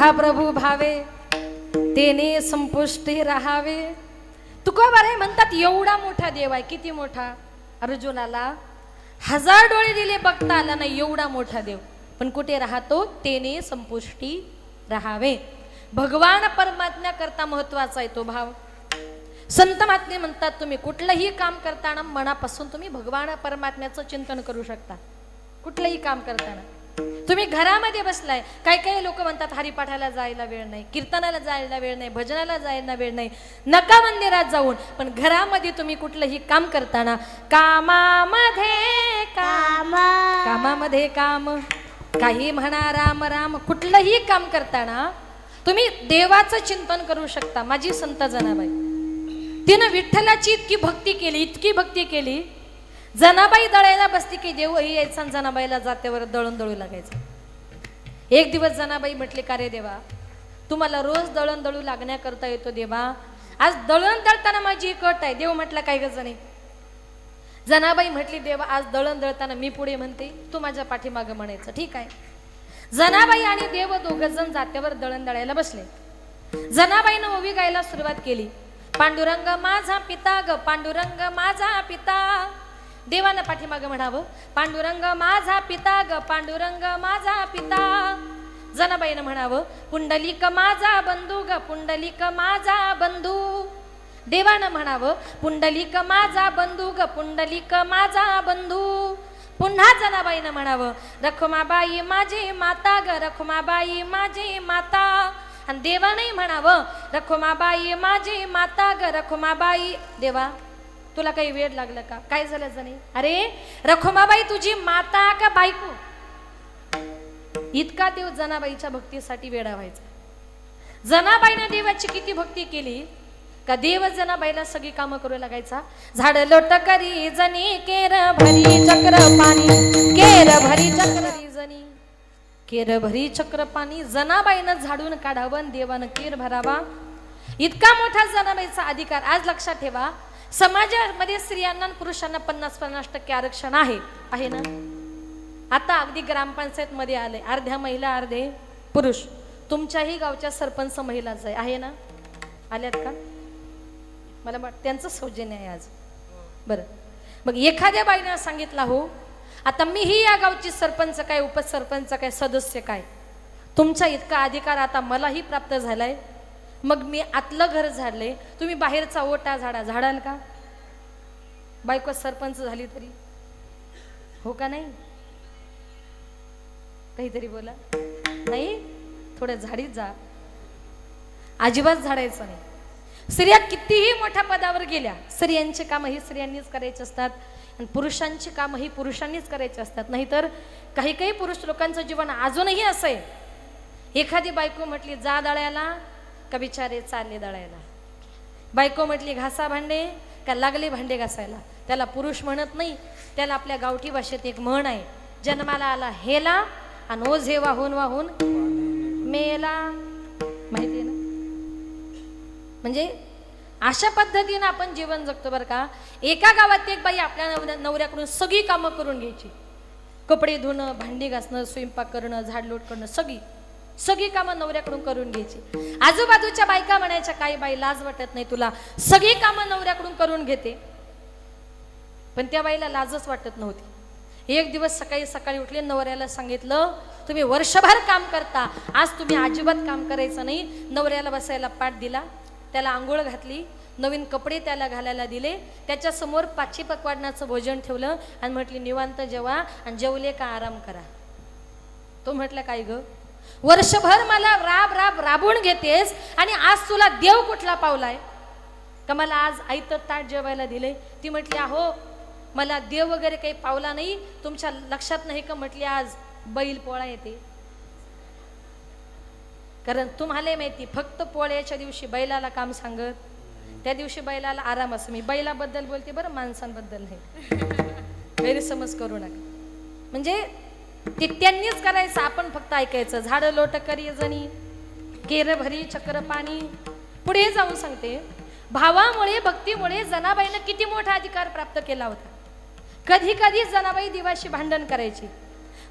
तुझा प्रभू भावे तेने संपुष्टी राहावे. तुकोबाराय म्हणतात एवढा मोठा देव आहे. किती मोठा? अर्जुनाला 1000 डोळे दिले बघता आला नाही एवढा मोठा देव. पण कुठे राहतो? तेने संपुष्टी राहावे. भगवान परमात्म्या करता महत्वाचा आहे तो भाव. संत महात्मे म्हणतात तुम्ही कुठलंही काम करताना मनापासून तुम्ही भगवान परमात्म्याचं चिंतन करू शकता. कुठलंही काम करताना तुम्ही घरामध्ये बसलाय, काही काही लोक म्हणतात हरिपाठाला जायला वेळ नाही, कीर्तनाला जायला वेळ नाही, भजनाला जायला वेळ नाही, नका मंदिरात जाऊन. पण घरामध्ये तुम्ही कुठलंही काम करताना कामामध्ये काम, काही म्हणा राम राम, कुठलंही काम करताना तुम्ही देवाचं चिंतन करू शकता. माझी संत जनाबाई तिनं विठ्ठलाची इतकी भक्ती केली. जनाबाई दळायला बसली की देवही यायचा आणि जनाबाईला जात्यावर दळण दळू लागायचं. एक दिवस जनाबाई म्हटले का रे देवा, तुम्हाला रोज दळण दळू लागण्याकरता येतो देवा, आज दळण दळताना माझी एक अट आहे. देव म्हटला काय गरज नाही. जनाबाई म्हटली देवा आज दळण दळताना मी पुढे म्हणते, तू माझ्या पाठीमागं म्हणायचं. ठीक आहे. जनाबाई आणि देव दोघजण जात्यावर दळण दळायला बसले. जनाबाईनं ओवी गायला सुरुवात केली. पांडुरंग माझा पिता ग, पांडुरंग माझा पिता. देवानं पाठीमागं म्हणावं पांडुरंग माझा पिता ग, पांडुरंग माझा पिता. जनाबाईनं म्हणावं पुंडलिक माझा बंधू ग, पुंडलिक माझा बंधू. देवानं म्हणावं पुंडलिक माझा बंधू ग, पुंडलिक माझा बंधू. पुन्हा जनाबाईनं म्हणावं रखुमाबाई माझी माता ग, रखुमाबाई माझी माता. आणि देवानंही म्हणावं रखुमाबाई माझी माता ग, रखुमाबाई. देवा तुला काही वेळ लागलं का? काय झालं जणी? अरे रखुमाबाई तुझी माता का बायको? इतका देव जनाबाईच्या भक्तीसाठी वेडा व्हायचा. जनाबाईनं देवाची किती भक्ती केली का देव जनाबाईला सगळी कामं करू लागायचा. झाड लोट करी जनी, केर भरी चक्र पाणी, केर भरी चक्र जनी, केर भरी चक्र पाणी. जनाबाईनं झाडून काढावं, देवानं केर भरावा. इतका मोठा जनाबाईचा अधिकार. आज लक्षात ठेवा, समाजामध्ये स्त्रियांना आणि पुरुषांना 50-50% आरक्षण आहे ना. आता अगदी ग्रामपंचायत मध्ये आले, अर्ध्या महिला अर्धे पुरुष. तुमच्याही गावच्या सरपंच महिलाच आहे ना? आल्यात का? मला त्यांचं सौजन्य आहे आज. बरं, मग एखाद्या बाईने सांगितलं हो आता मीही या गावची सरपंच काय, उपसरपंच काय, सदस्य काय, तुमचा इतका अधिकार आता मलाही प्राप्त झालाय. मग मी आतलं घर झाडले, तुम्ही बाहेरचा ओटा झाडाल का? बायको सरपंच झाली तरी हो का नाही? काहीतरी बोला. नाही, थोडं झाडीत जा. अजिबात झाडायचं नाही. स्त्रिया कितीही मोठ्या पदावर गेल्या, स्त्रियांची कामं ही स्त्रियांनीच करायची असतात आणि पुरुषांची कामं ही पुरुषांनीच करायची असतात. नाहीतर काही काही पुरुष लोकांचं जीवन अजूनही असं आहे. एखादी बायको म्हटली जा दळायला का बिचारे चालले दळायला. बायको म्हटली घासा भांडे का लागले भांडे घासायला. त्याला पुरुष म्हणत नाही, त्याला आपल्या गावठी भाषेत एक म्हण आहे, जन्माला आला हेला आणि ओझे वाहून वाहून मेला. माहिती आहे ना? म्हणजे अशा पद्धतीने आपण जीवन जगतो बरं का. एका गावात एक बाई आपल्या नवऱ्याकडून सगळी कामं करून घ्यायची. कपडे धुणं, भांडी घासणं, स्वयंपाक करणं, झाडलोट करणं, सगळी कामं नवऱ्याकडून करून घ्यायची. आजूबाजूच्या बायका म्हणायच्या काही बाई लाज वाटत नाही तुला, सगळी कामं नवऱ्याकडून करून घेते. पण त्या बाईला लाजच वाटत नव्हती. एक दिवस सकाळी उठले, नवऱ्याला सांगितलं तुम्ही वर्षभर काम करता, आज तुम्ही अजिबात काम करायचं नाही. नवऱ्याला बसायला पाठ दिला, त्याला आंघोळ घातली, नवीन कपडे त्याला घालायला दिले, त्याच्या समोर 5 पकवानाचं भोजन ठेवलं आणि म्हटली निवांत जेवा आणि जेवले का आराम करा. तो म्हटलं काय ग, वर्षभर मला राबून घेतेस आणि आज तुला देव कुठला पावलाय का मला आज आयतं ताट जेवायला दिले. ती म्हटली अहो मला देव वगैरे काही पावला नाही, तुमच्या लक्षात नाही का म्हटली आज बैल पोळा येते. कारण तुम्हाला माहिती फक्त पोळ्याच्या दिवशी बैलाला काम सांगत, त्या दिवशी बैलाला आराम असं. मी बैलाबद्दल बोलते बरं, माणसांबद्दल नाही. गैरसमज करू नका. म्हणजे ते त्यांनीच करायचं, आपण फक्त ऐकायचं. झाड लोट करी जणी, केर भरी चक्र पाणी. पुढे जाऊन सांगते, भावामुळे भक्तीमुळे जनाबाईनं किती मोठा अधिकार प्राप्त केला होता. कधी कधी जनाबाई देवाशी भांडण करायची,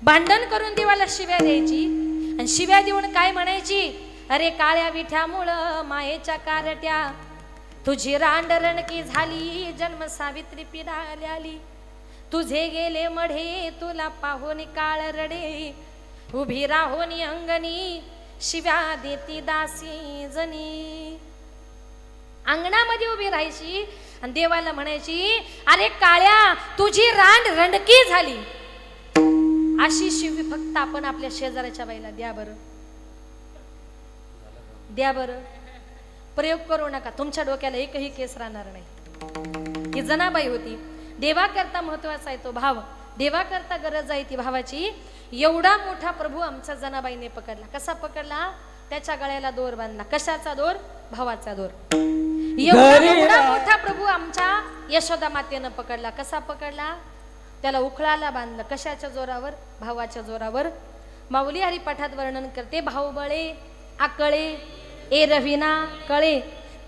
भांडण करून देवाला शिव्या द्यायची. आणि शिव्या देऊन काय म्हणायची, अरे काळ्या विठ्यामुळं मायेच्या कारट्या तुझी रांडरणकी झाली, जन्म सावित्री पिढाली, तुझे गेले मढे तुला पाहून काळ रडे, उभी राहून अंगणी शिव्या देती दासी जनी. अंगणामध्ये उभी राहायची आणि देवाला म्हणायची, अरे काळ्या तुझी रांड रंडकी झाली. अशी शिवी फक्त आपण आपल्या शेजाऱ्याच्या बाईला द्या बरं, द्या बरं. प्रयोग करू नका, तुमच्या डोक्याला एकही केस राहणार नाही. ही जनाबाई होती. देवा करता महत्वाचा आहे तो भाव, देवा करता गरज आहे ती भावाची. एवढा मोठा प्रभू आमच्या जनाबाईने पकडला. कसा पकडला? त्याच्या गळ्याला दोर बांधला. कशाचा दोर? भावाचा दोर. एवढा मोठा प्रभू आमच्या यशोदा मातेनं पकडला. कसा पकडला? त्याला उखळाला बांधलं. कशाच्या जोरावर? भावाच्या जोरावर. माऊली हरिपाठात वर्णन करते, भाऊबळे आकळे ए रविना कळे,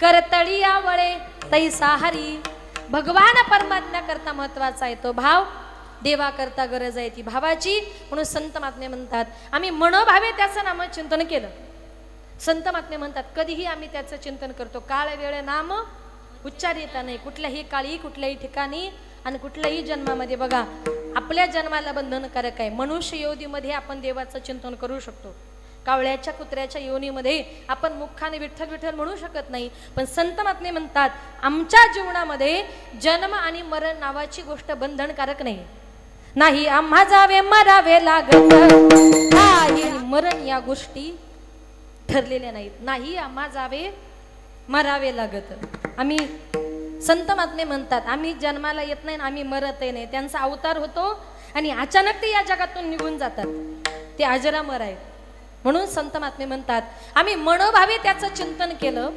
करतळी आवळे तैसा हरी. भगवान परमात्म्या करता महत्वाचा आहे तो भाव, देवा करता गरज आहे ती भावाची. म्हणून संत महात्मे म्हणतात, आम्ही मनोभावे त्याचं नाम चिंतन केलं. संत महात्मे म्हणतात, कधीही आम्ही त्याचं चिंतन करतो. काळ वेळ नाम उच्चारिता नाही. कुठल्याही काळी, कुठल्याही ठिकाणी आणि कुठल्याही जन्मामध्ये. बघा, आपल्या जन्माला बंधनकारक आहे. मनुष्य योनीमध्ये आपण देवाचं चिंतन करू शकतो. कावळ्याच्या कुत्र्याच्या योनीमध्ये आपण मुखाने विठ्ठल विठ्ठल म्हणू शकत नाही. पण संत महात्मे म्हणतात, आमच्या जीवनामध्ये जन्म आणि मरण नावाची गोष्ट बंधनकारक नाही. नाही आम्हा जावे मरावे लागत, नाही मरण या गोष्टी ठरलेल्या नाहीत. नाही आम्हा जावे मरावे लागत. आम्ही संत महात्मे म्हणतात, आम्ही जन्माला येत नाही, आम्ही मरतही नाही. त्यांचा अवतार होतो आणि अचानक ते या जगातून निघून जातात. ते अजरामर आहेत. म्हणून संत महात्मे म्हणतात, आम्ही मनोभावे त्याचं चिंतन केलं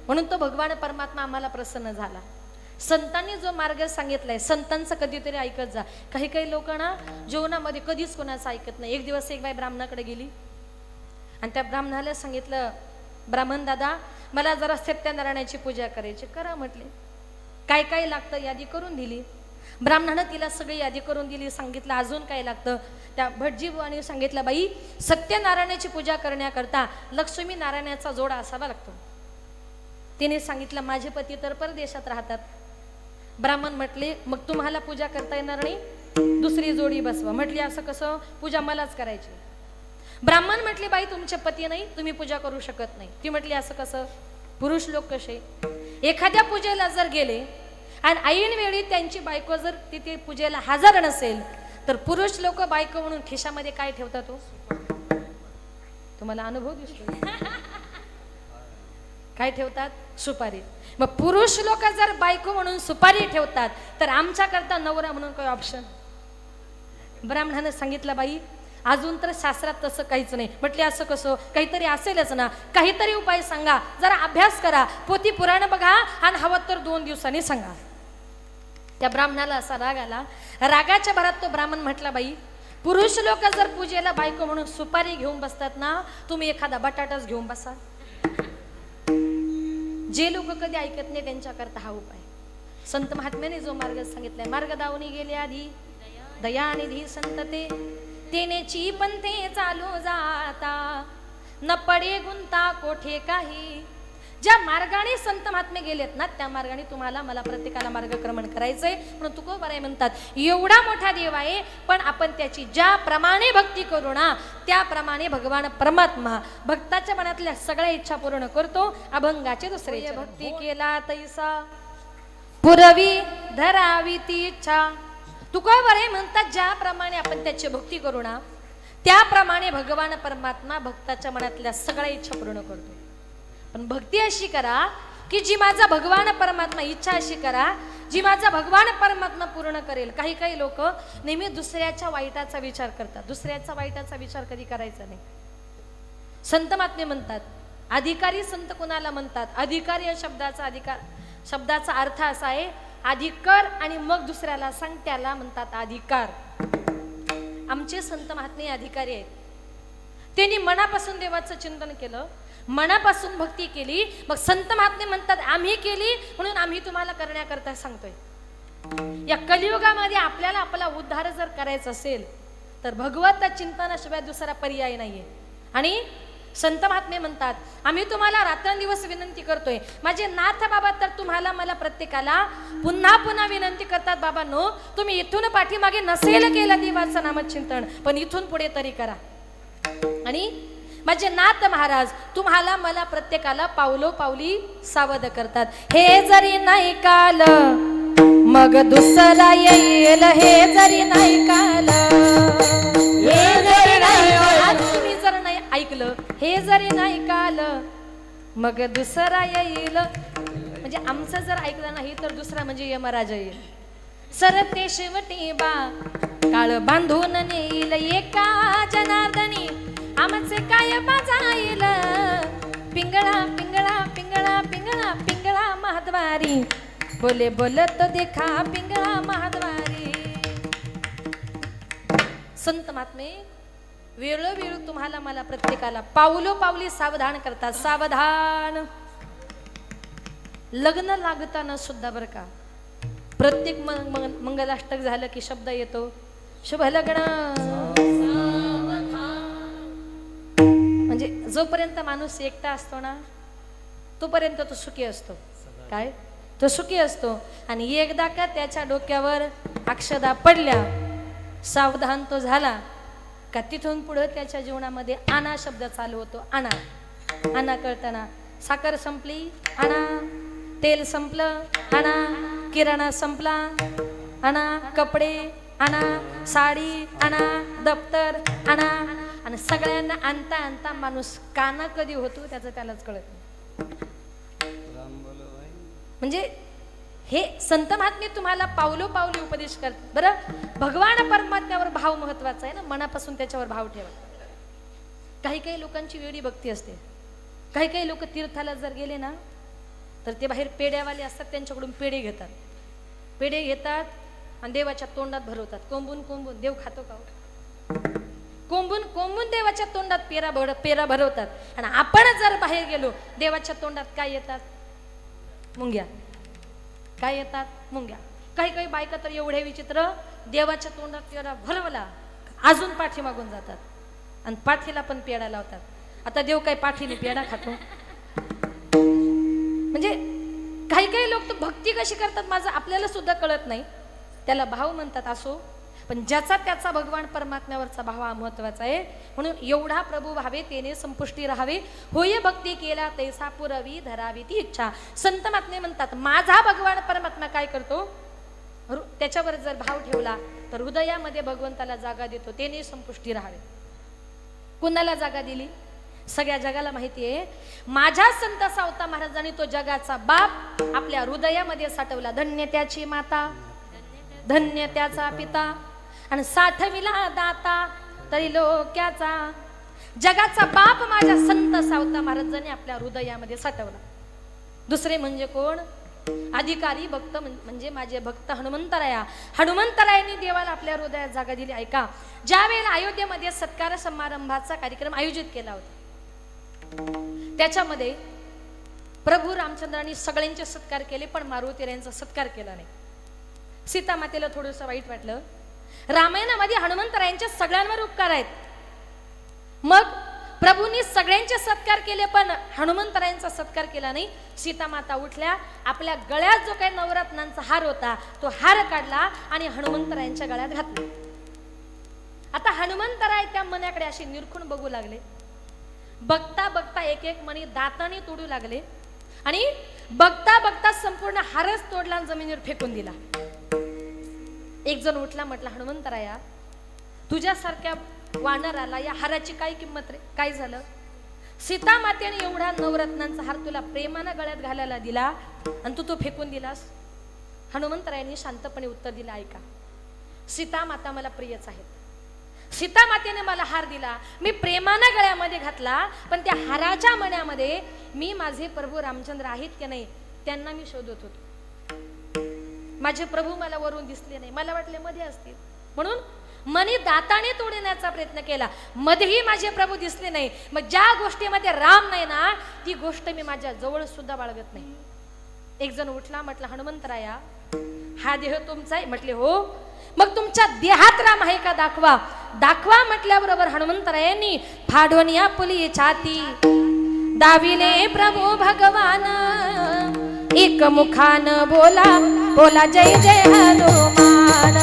म्हणून तो भगवान परमात्मा आम्हाला प्रसन्न झाला. संतांनी जो मार्ग सांगितलाय, संतांचं कधीतरी ऐकत जा. काही काही लोक ना जीवनामध्ये कधीच कोणाचं ऐकत नाही. एक दिवस एक बाई ब्राह्मणाकडे गेली आणि त्या ब्राह्मणाला सांगितलं, ब्राह्मण दादा मला जरा सत्यनारायणाची पूजा करायची. करा म्हटले. काय काय लागतं यादी करून दिली. ब्राह्मणानं तिला सगळी यादी करून दिली. सांगितलं अजून काय लागतं. त्या भटजी बुवाने सांगितलं, बाई सत्यनारायणाची पूजा करण्याकरता लक्ष्मी नारायणाचा जोडा असावा लागतो. तिने सांगितलं, माझे पती तर परदेशात राहतात. ब्राह्मण म्हटले, मग तुम्हाला पूजा करता येणार नाही, दुसरी जोडी बसवा. म्हटली असं कसं? पूजा मलाच करायची. ब्राह्मण म्हटले, बाई तुमचे पती नाही, तुम्ही पूजा करू शकत नाही. ती म्हटली असं कसं? पुरुष लोक कसे, एखाद्या पूजेला जर गेले आणि ऐन वेळी त्यांची बायको जर तिथे पूजेला हजर नसेल तर पुरुष लोक बायको म्हणून खिशामध्ये काय ठेवतात? तो तुम्हाला अनुभव दिसतो? काय ठेवतात? सुपारी. मग पुरुष लोक जर बायको म्हणून सुपारी ठेवतात तर आमच्या करता नवरा म्हणून काही ऑप्शन? ब्राह्मणाने सांगितलं, बाई अजून तर शास्त्रात तसं काहीच नाही. म्हटले असं कसं? काहीतरी असेलच ना, काहीतरी उपाय सांगा, जरा अभ्यास करा, पोथी पुराण बघा आणि हवं तर 2 दिवसांनी सांगा. त्या ब्राह्मणाला असा राग आला. रागाच्या भरात तो ब्राह्मण म्हटला, बाई पुरुष लोक जर पूजेला बायको म्हणून सुपारी घेऊन बसतात ना, तुम्ही एखादा बटाटाच घेऊन बसा. जे लोक कधी ऐकत नाही त्यांच्या करता हा उपाय. संत महात्म्याने जो मार्ग सांगितलाय, मार्ग दावणी गेले आधी दयानिधी संतते, तेनेची पंथे चालू जाता, न पडे गुंता कोठे काही. ज्या मार्गाने संत महात्मे गेलेत ना, त्या मार्गाने तुम्हाला मला प्रत्येकाला मार्गक्रमण करायचंय. म्हणून तुकोबाराय म्हणतात, एवढा मोठा देव आहे पण आपण त्याची ज्याप्रमाणे भक्ती करू ना त्याप्रमाणे भगवान परमात्मा भक्ताच्या मनातल्या सगळ्या इच्छा पूर्ण करतो. अभंगाचे दुसरे, भक्ती केला तैसा पुरवी धरावी ती इच्छा. तुकोबाराय म्हणतात, ज्याप्रमाणे आपण त्याची भक्ती करू ना त्याप्रमाणे भगवान परमात्मा भक्ताच्या मनातल्या सगळ्या इच्छा पूर्ण करतो. पण भक्ती अशी करा की जी माझा भगवान परमात्मा, इच्छा अशी करा जी माझा भगवान परमात्मा पूर्ण करेल. काही काही लोक नेहमी दुसऱ्याच्या वाईटाचा विचार करतात. दुसऱ्याचा वाईटाचा विचार कधी करायचा नाही. संत महात्मे म्हणतात, अधिकारी संत कोणाला म्हणतात? अधिकारी या शब्दाचा अर्थ असा आहे, आधी कर आणि मग दुसऱ्याला सांग, त्याला म्हणतात अधिकार. आमचे संत महात्मे अधिकारी आहेत. त्यांनी मनापासून देवाचं चिंतन केलं, मनापासून भक्ती केली. मग संत महात्मे म्हणतात, आम्ही केली म्हणून आम्ही तुम्हाला करण्याकरता सांगतोय. या कलियुगामध्ये आपल्याला आपला उद्धार जर करायचा असेल तर भगवत चिंतनाशिवाय दुसरा पर्याय नाहीये. आणि संत महात्मे म्हणतात, आम्ही तुम्हाला रात्रंदिवस विनंती करतोय. माझे नाथ बाबा तर तुम्हाला मला प्रत्येकाला पुन्हा पुन्हा विनंती करतात, बाबांनो तुम्ही इथून पाठीमागे नसेल केलं देवाचं नामचिंतन, पण इथून पुढे तरी करा. आणि माझे नाथ महाराज तुम्हाला मला प्रत्येकाला पावलो पावली सावध करतात. हे जरी नाही काल मग दुसरा येईल, हे जरी नाही काल, हे जरी नाही काल, तुम्ही जर नाही ऐकलं, हे जरी नाही काल मग दुसरा येईल. म्हणजे आमचं जर ऐकलं नाही तर दुसरा म्हणजे यमराजा येईल. सरते शेवटी बा काळ बांधून नेईल, एका जनार्दनी आमचे काय बाजाईल. पिंगळा पिंगळा पिंगळा पिंगळा पिंगळा महाद्वारी, बोले बोलत देखा पिंगळा महाद्वारी. संत महात्मे वेळोवेळी तुम्हाला मला प्रत्येकाला पावलो पावली सावधान करतात. सावधान. लग्न लागताना सुद्धा बरं का, प्रत्येक मंगलाष्टक झालं की शब्द येतो, शुभ लग्न. म्हणजे जोपर्यंत माणूस एकटा असतो ना तोपर्यंत तो सुखी असतो. काय तो सुखी असतो. आणि एकदा का त्याच्या डोक्यावर अक्षदा पडल्या, सावधान तो झाला का तिथून पुढे त्याच्या जीवनामध्ये आणा शब्द चालू होतो. आणा. आणा कळताना साखर संपली, आणा. तेल संपलं, आणा. किराणा संपला, आणा. कपडे आणा, साडी आणा, दप्तर आणा. आणि सगळ्यांना आणता आणता माणूस काना कधी होतो त्याचं त्यालाच कळत नाही. म्हणजे हे संत महात्मे तुम्हाला पावलो पावली उपदेश करतात. बरं, भगवान परमात्म्यावर भाव महत्वाचा आहे ना, मनापासून त्याच्यावर भाव ठेवा. काही काही लोकांची वेडी भक्ती असते. काही काही लोक तीर्थाला जर गेले ना तर ते बाहेर पेड्यावाले असतात, त्यांच्याकडून पेढे घेतात. पेढे घेतात आणि देवाच्या तोंडात भरवतात. कोंबून कोंबून. देव खातो का? कोंबून कोंबून देवाच्या तोंडात पेरा भरवतात. आणि आपण जर बाहेर गेलो, देवाच्या तोंडात काय येतात? मुंग्या. काय येतात? मुंग्या. काही काही बायका तर एवढे विचित्र, देवाच्या तोंडात पेढा भरवला अजून पाठी मागून जातात आणि पाठीला पण पेढा लावतात. आता देव काय पाठीने पेढा खातो? म्हणजे काही काही लोक तर भक्ती कशी करतात माझं आपल्याला सुद्धा कळत नाही. त्याला भाव म्हणतात. असो, पण ज्याचा त्याचा भगवान परमात्म्यावरचा भाव हा महत्वाचा आहे. म्हणून एवढा प्रभू भावे तेने संपुष्टी राहावे, होय भक्ती केला तैसा पुरवी धरावी ती इच्छा. संत महात्मे म्हणतात माझा भगवान परमात्मा काय करतो, त्याच्यावर जर भाव ठेवला तर हृदयामध्ये भगवंताला जागा देतो. तेने संपुष्टी राहावे. कुणाला जागा दिली? सगळ्या जगाला माहिती आहे. माझ्या संत सावता महाराजांनी तो जगाचा बाप आपल्या हृदयामध्ये साठवला. धन्य त्याची माता, धन्य त्याचा पिता, आणि साठविला दाता तरी लोक्याचा. जगाचा बाप माझ्या संत सावता महाराजांनी आपल्या हृदयामध्ये साठवला. दुसरे म्हणजे कोण? अधिकारी भक्त म्हणजे माझे भक्त हनुमंतराया. हनुमंतरायांनी देवाला आपल्या हृदयात जागा दिली. ऐका, ज्या वेळेला अयोध्येमध्ये सत्कार समारंभाचा कार्यक्रम आयोजित केला होता, त्याच्यामध्ये प्रभू रामचंद्रांनी सगळ्यांचे सत्कार केले, पण मारुतीरायांचा सत्कार केला नाही. सीता मातेला थोडंसं वाईट वाटलं. रामायणामध्ये हनुमंतरायांच्या सगळ्यांवर उपकार आहेत. मग प्रभूंनी सगळ्यांचे सत्कार केले पण हनुमंतरायांचा सत्कार केला नाही. सीता माता उठल्या, आपल्या गळ्यात जो काही नवरत्नांचा हार होता तो हार काढला आणि हनुमंतरायांच्या गळ्यात घातला. आता हनुमंतराय त्या मण्याकडे अशी निरखून बघू लागले. बघता बघता एक एक मणी दाताने तोडू लागले आणि बघता बघता संपूर्ण हारच तोडला आणि जमिनीवर फेकून दिला. एक जण उठला, म्हटला हनुमंतराया, तुझ्यासारख्या वानराला या हाराची काय किंमत रे? काय झालं? सीता मातेने एवढा नवरत्नांचा हार तुला प्रेमानं गळ्यात घालायला दिला आणि तू तो फेकून दिलास. हनुमंतरायांनी शांतपणे उत्तर दिलं, ऐका, सीता माता मला प्रियच आहेत. सीता मातेने मला हार दिला, मी प्रेमानं गळ्यामध्ये घातला, पण त्या हाराच्या मण्यामध्ये मी माझे प्रभू रामचंद्र आहेत की नाही त्यांना मी शोधत होतो. माझे प्रभू मला वरून दिसले नाही, मला वाटले मध्ये असतील, म्हणून मनी दाताने तोडण्याचा प्रयत्न केला. मध्येही माझे प्रभू दिसले नाही. मग ज्या गोष्टीमध्ये राम नाही ना ती गोष्ट मी माझ्या जवळ सुद्धा बाळगत नाही. एक जण उठला, म्हटला हनुमंतराया, हा देह तुमचा आहे म्हटले हो. मग तुमच्या देहात राम आहे का दाखवा. दाखवा म्हटल्याबरोबर हनुमंतरायांनी फाडून या पुली छाती दाविले प्रभू भगवान एक मुखान बोला बोला जय जय हनुमान.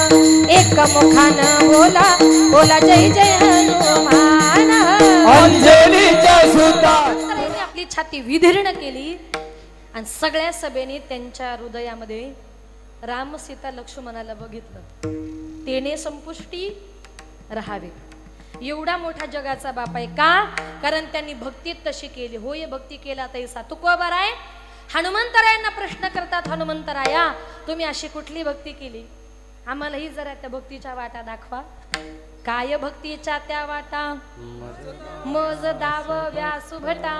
एक मुखान बोला बोला जय जय हनुमान. अंजलीच्या सुतात आपली छाती विदीर्ण केली आणि सगळ्या सभेने त्यांच्या हृदयामध्ये राम सीता लक्ष्मणाला बघितलं. तेने संपुष्टी राहावे. एवढा मोठा जगाचा बाप आहे का. कारण त्यांनी भक्तीत तशी केली. होय भक्ती केला तैसा तुकोबर आहे. हनुमंतरायांना प्रश्न करतात हनुमंतराया तुम्ही अशी कुठली भक्ती केली. आम्हालाही जरा त्या भक्तीच्या वाटा दाखवा. काय भक्तीच्या त्या वाटा मज दाव व्यासुभटा.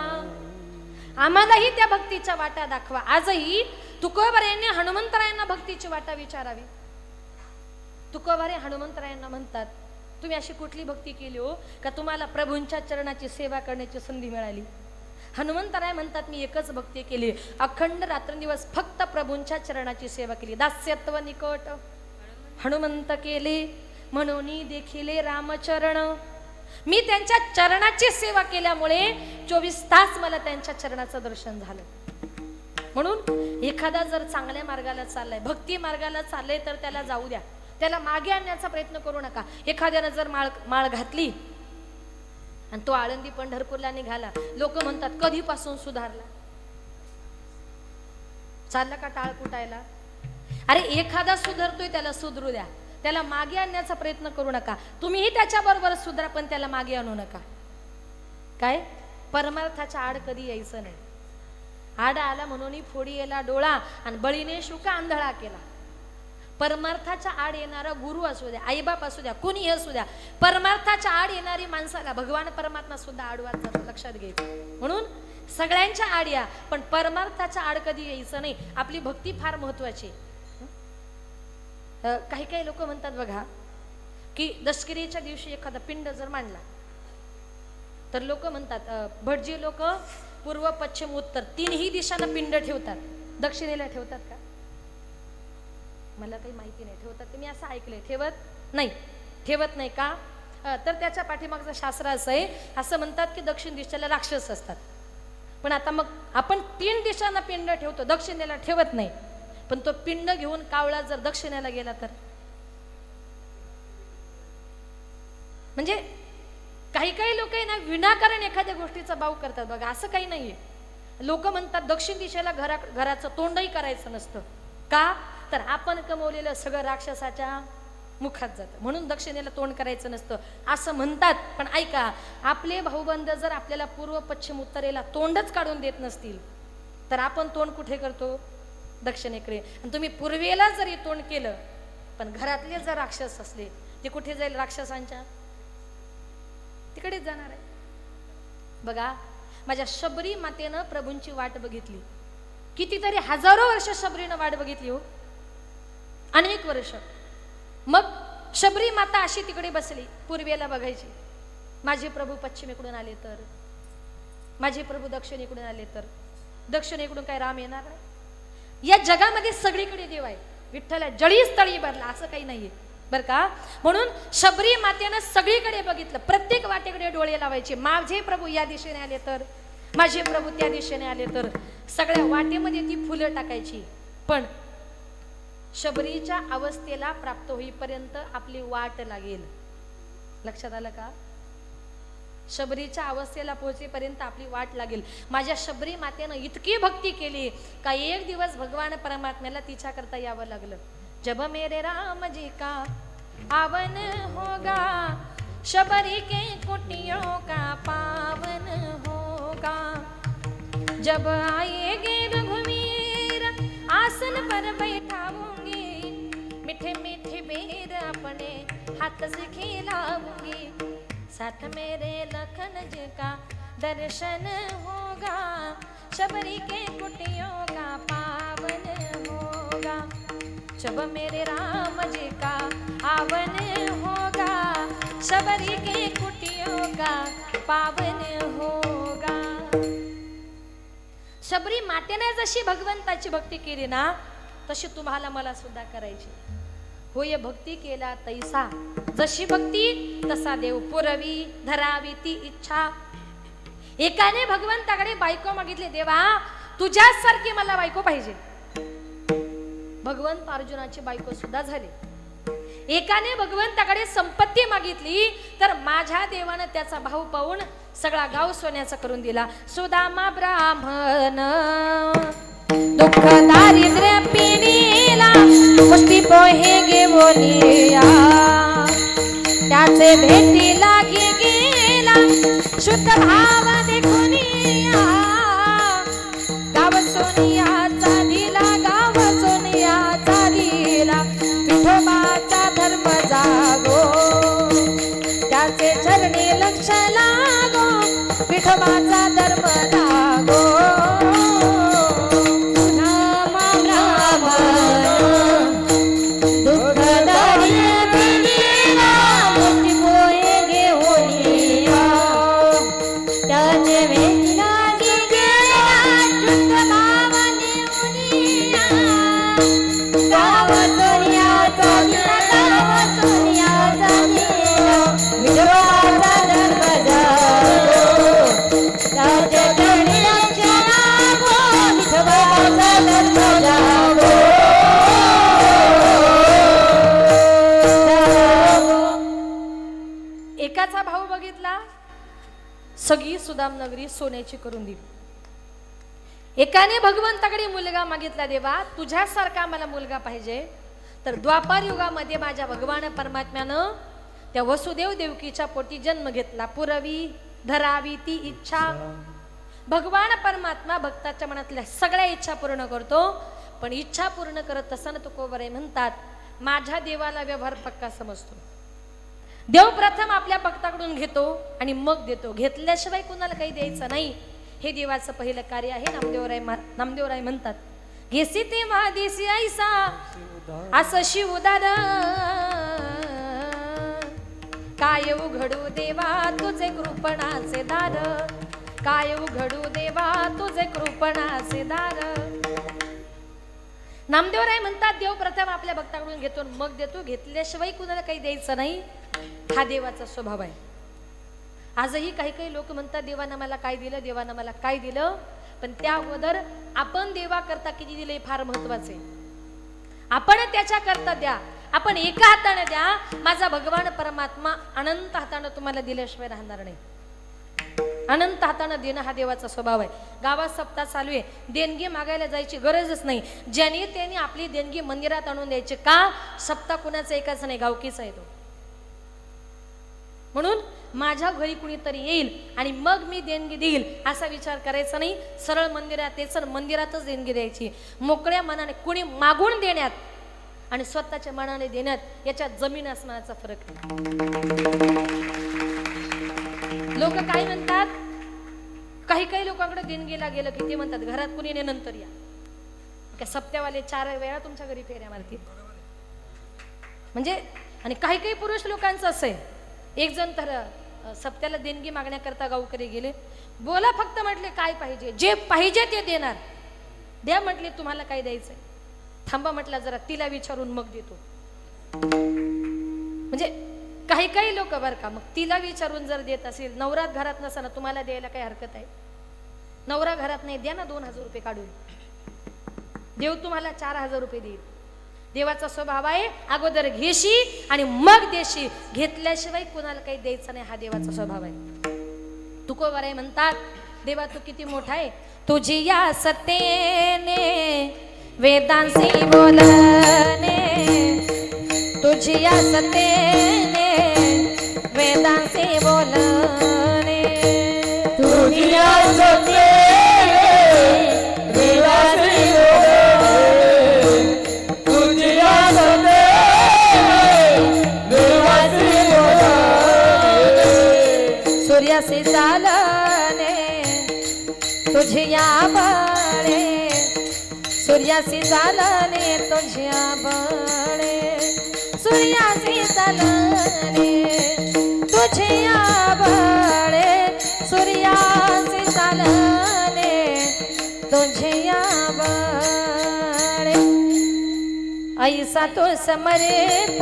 आम्हालाही त्या भक्तीच्या वाटा दाखवा. आजही तुकोबर यांनी हनुमंतरायांना भक्तीची वाटा विचारावी. तुकोबारे हनुमंतरायांना म्हणतात तुम्ही अशी कुठली भक्ती केली हो का तुम्हाला प्रभूंच्या चरणाची सेवा करण्याची संधी मिळाली. हनुमंतराय म्हणतात मी एकच भक्ती केली. अखंड रात्रंदिवस फक्त प्रभूंच्या चरणाची सेवा केली. दास्यत्व निकट हनुमंत केले म्हणून देखिले रामचरण. मी त्यांच्या चरणाची सेवा केल्यामुळे 24 तास मला त्यांच्या चरणाचं दर्शन झालं. म्हणून एखादा जर चांगल्या मार्गाला चाललाय भक्ती मार्गाला चाललंय तर त्याला जाऊ द्या. त्याला मागे आणण्याचा प्रयत्न करू नका. एखाद्यानं जर माळ घातली आणि तो आळंदी पंढरपूरला निघाला लोक म्हणतात कधीपासून सुधारला. चालला का टाळ कुटायला. अरे एखादा सुधारतोय त्याला सुधरू द्या. त्याला मागे आणण्याचा प्रयत्न करू नका. तुम्हीही त्याच्या बरोबर सुधरा पण त्याला मागे आणू नका. काय परमार्थाच्या आड कधी यायचं नाही. आड आला म्हणून फोडी येला डोळा आणि बळीने शुका आंधळा केला. परमार्थाच्या आड येणारा गुरु असू द्या आईबाप असू द्या कोणी असू द्या परमार्थाच्या आड येणारी माणसाला भगवान परमात्मा सुद्धा आडवाच जातो. लक्षात घ्यायचं. म्हणून सगळ्यांच्या आड या पण परमार्थाच्या आड कधी यायचं नाही. आपली भक्ती फार महत्वाची. काही काही लोक म्हणतात बघा की दशकिरीच्या दिवशी एखादा पिंड जर मांडला तर लोक म्हणतात भटजी लोक पूर्व पश्चिम उत्तर तीनही दिशांना पिंड ठेवतात. दक्षिणेला ठेवतात का मला काही माहिती नाही. ठेवतात ते मी असं ऐकलंय. ठेवत नाही का. तर त्याच्या पाठीमागचं शास्त्र असं आहे. असं म्हणतात की दक्षिण दिशेला राक्षस असतात. पण आता मग आपण 3 दिशांना पिंड ठेवतो दक्षिणेला ठेवत नाही. पण तो पिंड घेऊन कावळा जर दक्षिणेला गेला तर म्हणजे काही काही लोक आहे ना विनाकारण एखाद्या गोष्टीचा बाऊ करतात बघा. असं काही नाहीये. लोक म्हणतात दक्षिण दिशेला घराचं तोंडही करायचं नसतं. का तर आपण कमवलेलं सगळं राक्षसाच्या मुखात जातं म्हणून दक्षिणेला तोंड करायचं नसतं असं म्हणतात. पण ऐका आपले भाऊबंद जर आपल्याला पूर्व पश्चिम उत्तरेला तोंडच काढून देत नसतील तर आपण तोंड कुठे करतो दक्षिणेकडे. आणि तुम्ही पूर्वेला जरी तोंड केलं पण घरातले जर राक्षस असले ते कुठे जाईल राक्षसांच्या तिकडेच जाणार आहे. बघा माझ्या शबरी मातेनं प्रभूंची वाट बघितली. कितीतरी हजारो वर्ष शबरीनं वाट बघितली हो. अनेक वर्ष. मग शबरी माता अशी तिकडे बसली पूर्वेला बघायची. माझे प्रभू पश्चिमेकडून आले तर माझे प्रभू दक्षिणेकडून आले तर दक्षिणेकडून काय राम येणार नाही. या जगामध्ये सगळीकडे देव आहे. विठ्ठल जळीच तळी भरला असं काही नाहीये बर का. म्हणून शबरी मातेनं सगळीकडे बघितलं. प्रत्येक वाटेकडे डोळे लावायचे. माझे प्रभू या दिशेने आले तर माझे प्रभू त्या दिशेने आले तर सगळ्या वाटेमध्ये ती फुलं टाकायची. पण शबरीच्या अवस्थेला प्राप्त होईपर्यंत आपली वाट लागेल. लक्षात आलं का. शबरीच्या अवस्थेला पोहोचेपर्यंत आपली वाट लागेल. माझ्या शबरी मातेनं इतकी भक्ती केली का एक दिवस भगवान परमात्म्याला तिच्या करता यावं लागलं. जब मेरे राम जी का आवन होगा शबरी के कुटियों का पावन होगा. जब आएगे रघुवीर आसन पर बैठाऊंगी मीठे मीठे बेर अपने हाथ से खिलाऊंगी. साथ मेरे लखन जी का दर्शन होगा शबरी के कुटियों का पावन होगा. जब मेरे राम जी का आवन होगा शबरी के कुटियों का पावन होगा. शबरी मातेने जशी भगवंताची भक्ती केली ना तशी तुम्हाला मला सुद्धा करायची. होय भक्ती केला तैसा, जशी भक्ती तसा देव पुरवी, धरावी ती इच्छा. एकाने भगवंताकडे बायको मागितली, देवा तुझ्यासारखी मला बायको पाहिजे. भगवंत अर्जुनाची बायको सुद्धा झाली. एकाने भगवंताकडे संपत्ती मागितली तर माझ्या देवानं त्याचा भाऊ पाहून सगळा गाव सोन्याचा करून दिला. सुदामा ब्राह्मण दुःख दारिद्र्य पिढीला मुष्टी पोहे घेऊनिया, त्याचे भेटी लागी गेला शुद्ध भाव देखुनिया. गाव सोनियाचा दिला, गाव सोनियाचा दिला, विठोबाचा धर्म जागो, त्याचे चरणी लक्ष लागो, विठोबाचा धर्म जागो. एकाचा भाऊ बघितला, सगळी सुदाम नगरी सोन्याची करून दिली. एकाने भगवंताकडे मुलगा मागितला, देवा तुझ्यासारखा मला मुलगा पाहिजे. तर द्वापार युगामध्ये माझ्या भगवान परमात्म्यानं त्या वसुदेव देवकीच्या पोटी जन्म घेतला. पुरवी धरावी ती इच्छा. भगवान परमात्मा भक्ताच्या मनातल्या सगळ्या इच्छा पूर्ण करतो, पण इच्छा पूर्ण करत असताना तुकोबरे म्हणतात, माझ्या देवाला व्यवहार पक्का समजतो. देव प्रथम आपल्या भक्ताकडून घेतो आणि मग देतो, घेतल्याशिवाय कुणाला काही द्यायचं नाही. हे देवाचं पहिलं कार्य आहे. नामदेवराय म्हणतात, घेसी ते महादेशी ऐसा असं शिवदार, काय उघडू देवा तुझे कृपणाचे दार, काय उघडू देवा तुझे कृपणाचे दार. नामदेवराय म्हणतात, देव प्रथम आपल्या भक्ताकडून घेतो मग देतो, घेतल्याशिवाय कुणाला काही द्यायचं नाही. हा देवाचा स्वभाव आहे. आजही काही काही लोक म्हणतात, देवानं मला काय दिलं, देवानं मला काय दिलं, पण त्या अगोदर आपण देवा करता किती दिले फार महत्वाचे. आपण त्याच्या करता द्या, आपण एका हाताने द्या. माझा भगवान परमात्मा अनंत हाताने तुम्हाला दिल्याशिवाय राहणार नाही. अनंत हाताने देणं हा देवाचा स्वभाव आहे. गावात सप्ताह चालू आहे, देणगी मागायला जायची गरजच नाही. ज्याने त्याने आपली देणगी मंदिरात आणून द्यायची. का? सप्ताह कुणाचा एकाच नाही, गावकीचा आहे तो. म्हणून माझ्या घरी कुणीतरी येईल आणि मग मी देणगी देईल असा विचार करायचा नाही. सरळ मंदिरात यायचं, मंदिरातच देणगी द्यायची. मोकळ्या मनाने कुणी मागून देण्यात आणि स्वतःच्या मनाने देण्यात याच्यात जमीन आसमानाचा फरक नाही. लोक काय म्हणतात, काही काही लोकांकडे देणगीला गेलं की ते म्हणतात घरात कुणी नाही नंतर या. का सप्त्यावाले 4 वेळा तुमच्या घरी फेऱ्या मारतील म्हणजे. आणि काही काही पुरुष लोकांचं असं आहे, एक जण तर सप्त्याला देणगी मागण्याकरता गावकरी गेले. बोला फक्त म्हटले काय पाहिजे, जे पाहिजे ते देणार. द्या म्हटले तुम्हाला काय द्यायचंय. थांबा म्हटलं जरा तिला विचारून मग देतो. म्हणजे काही काही लोक बरं का, मग तिला विचारून जर देत असेल, नवरात घरात नसताना तुम्हाला द्यायला काही हरकत आहे? नवरा घरात नाही, द्या ना 2000 रुपये काढून, देव तुम्हाला 4000 रुपये देईल. देवाचा स्वभाव आहे अगोदर घेशी आणि मग देशी, घेतल्याशिवाय कुणाला काही द्यायचं नाही. हा देवाचा स्वभाव आहे. तुकोबाराय म्हणतात, देवा तू किती मोठा आहे, तुझी या सत्तेने वेदांशी बोलणे, तुझी या सत्तेने वेदांशी बोलणे, तुझी या सत्तेने वेदांशी बोलणे, तुझी या सत्तेने वेदांशी बोलणे, सूर्याशी चालणे तुझ्या बळे, सूर्याशी चालणे तुझ्या बळे, सूर्याशी चालणे तुझ्या बळे, सूर्याशी चालणे तुझ्या बळे. ऐसा तो समरेथ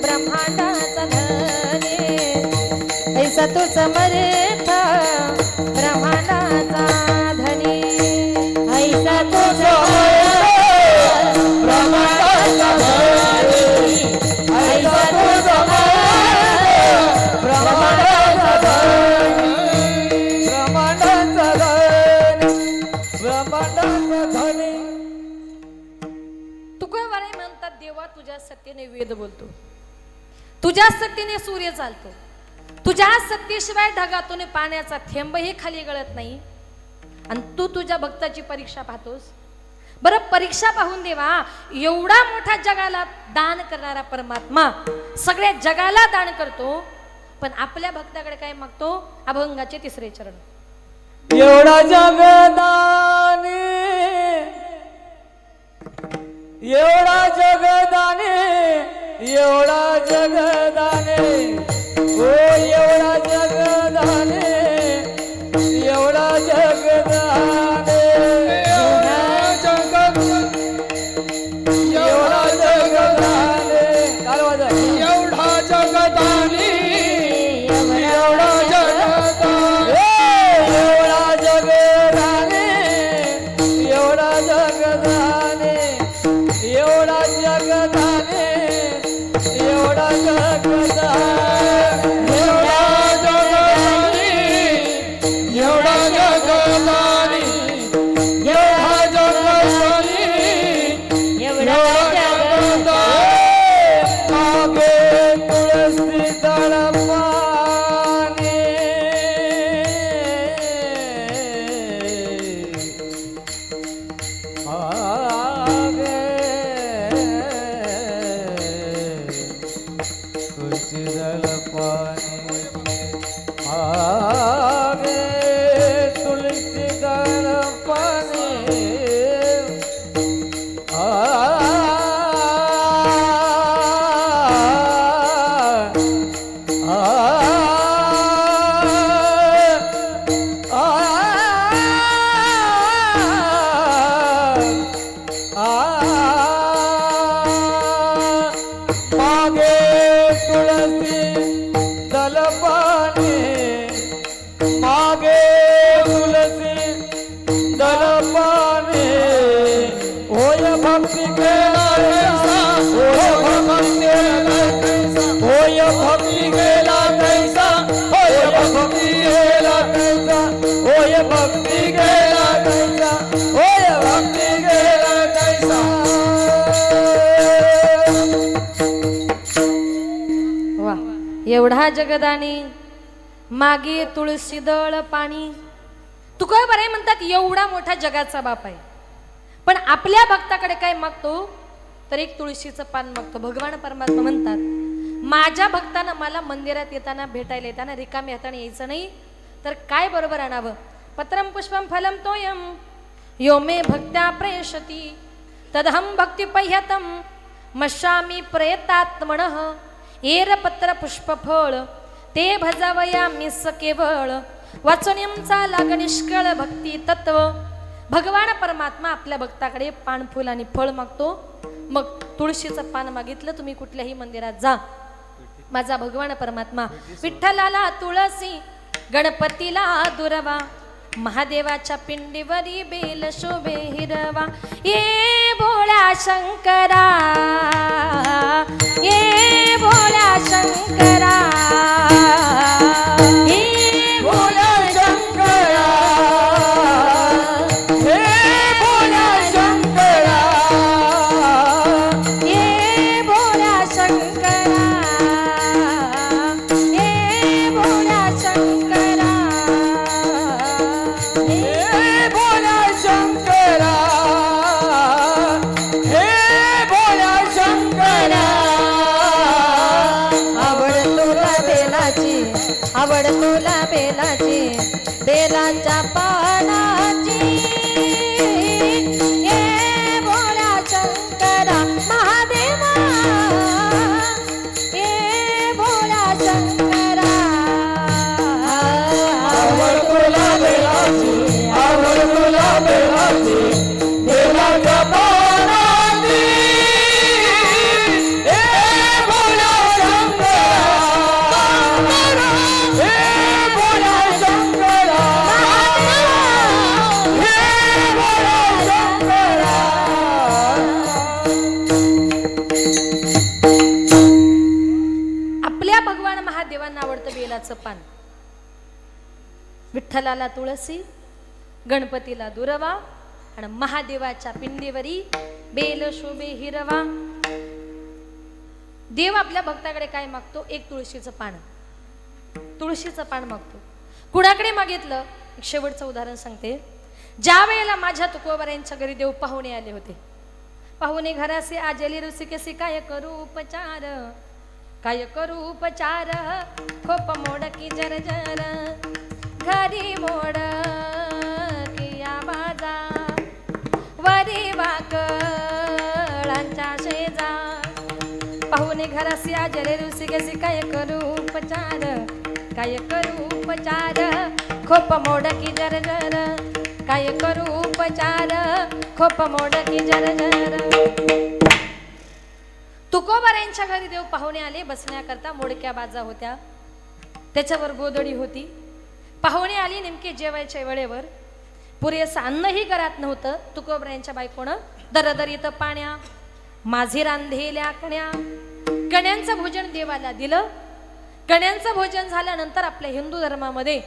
ब्रह्मांडाचा धनी, ऐसा तो समरेथ ब्रह्मांडाचा धनी, ऐसा तो समरेथ ब्रह्मांडाचा धनी, ऐसा तो समरेथ ब्रह्मांडाचा धनी, ब्रह्मांडाचा धनी, ब्रह्मांडाचा धनी. तुकोबाराय म्हणतात देवा तुझ्या सत्तेने वेद बोलतो, तुझ्या सत्तेने सूर्य चालतो, तुझ्या सत्तेशिवाय ढगातून पाण्याचा थेंबही खाली गळत नाही, आणि तू तुझ्या भक्ताची परीक्षा पाहतोस. बरं परीक्षा पाहून देवा, एवढा मोठा जगाला दान करणारा परमात्मा सगळ्या जगाला दान करतो, पण आपल्या भक्ताकडे काय मागतो? अभंगाचे 3रे चरण. एवढा जगदाने, एवढा जगदाने, एवढा जगदाने, ओ एवढा जगदाने, एवढा जगदाने, एवढा जगदाने, एवढा जगदाने, एवढा जगदाने, एवढा जगदाने, एवढा जगदाने, एवढा जगदाने, एवढा जगदाने, एवढा जगदाने, एवढा जगदाने, एवढा जगदाने, एवढा जगदाने. मागे तुळसी तळपाने, मागे तुळसी तळपाने, मागे तुळसी तळपाने, मागे तुळसी दलपाने, मागे तुळसी दलपाने, होय भक्ती गेला कैसा, होय भक्ती गेला कैसा, होय भक्ती गेला कैसा, होय भक्ती गेला कैसा, होय भक्ती गेला कैसा, होय भक्ती गेला कैसा. वा, एवढा जगदानी, मागे तुळशी दळ पाणी. तुकोबाराय म्हणतात एवढा मोठा जगाचा बाप आहे, पण आपल्या भक्ताकडे काय मागतो? तर एक तुळशीचं पान मागतो. भगवान परमात्मा म्हणतात माझ्या भक्तांना मला मंदिरात येताना भेटायला येताना रिकामी हाताने यायचं नाही, तर काय बरोबर आणावं? पत्रम पुष्पम फलम तोयम यो मे भक्त्या प्रेषती तदहम भक्ती पह्यतम मशामी प्रेतात्मनः एरपत्र पुष्प फळ ते भजावयामी स केवळ वाचनियमचा लाग निष्कळ भक्ती तत्व. भगवान परमात्मा आपल्या भक्ताकडे पान फुल आणि फळ मागतो. मग तुळशीचं पान मागितलं, तुम्ही कुठल्याही मंदिरात जा, माझा भगवान परमात्मा विठ्ठलाला तुळसी, गणपतीला दुर्वा, महादेवाच्या पिंडीवरी बेल शोभे हिरवा. ये भोळ्या शंकरा, ये भोळ्या शंकरा, हे भोला शंकरा, हे भोला शंकरा, ये भोळ्या शंकरा, ये भोळ्या शंकरा, हे भोला शंकरा, हे भोला शंकरा. आवड तुला बेलाची, आवड तुला बेलाची, बेलाच्या पानाची. ये भोळ्या शंकरा महादेवा, ये भोळ्या शंकरा. आवड तुला बेलाची, आवड तुला बेलाची, बेलाच्या पानाची. विठ्ठलाला तुळसी, गणपतीला दुर्वा आणि महादेवाच्या पिंडीवरी बेल शोभे हिरवा. देव आपल्या भक्ताकडे काय मागतो? एक तुळशीचं पान. तुळशीचं पान मागतो. कुणाकडे मागितलं? एक शेवटचं उदाहरण सांगते. ज्या वेळेला माझ्या तुकोबारायांच्या घरी देव पाहुणे आले होते. पाहुणे घरासे आजली ऋषिकेसी काय करू उपचार, काय करू उपचार, खोप मोड की जर जर, घरी मोड किया बाजा, वरी वाकळांच्या शेजा. पाहुणे घरासी आजले ऋषिकेसी काय करू उपचार, काय करू उपचार, खोप मोड की जर जर, काय करू उपचार, खोप मोड की जर जर. तुकोबारायांच्या घरी देव पाहुणे आले. बसण्याकरता मोडक्या बाजा होत्या, त्याच्यावर गोदडी होती. पाहुणे आली नेमके जेवायच्या वेळेवर. पुरेसं अन्नही घरात नव्हतं. तुकोबारायांच्या बायकोनं दरदरीत पाण्या, माझे रांधेल्या कण्या, कण्यांचं भोजन देवाला दिलं. कण्यांचं भोजन झाल्यानंतर आपल्या हिंदू धर्मामध्ये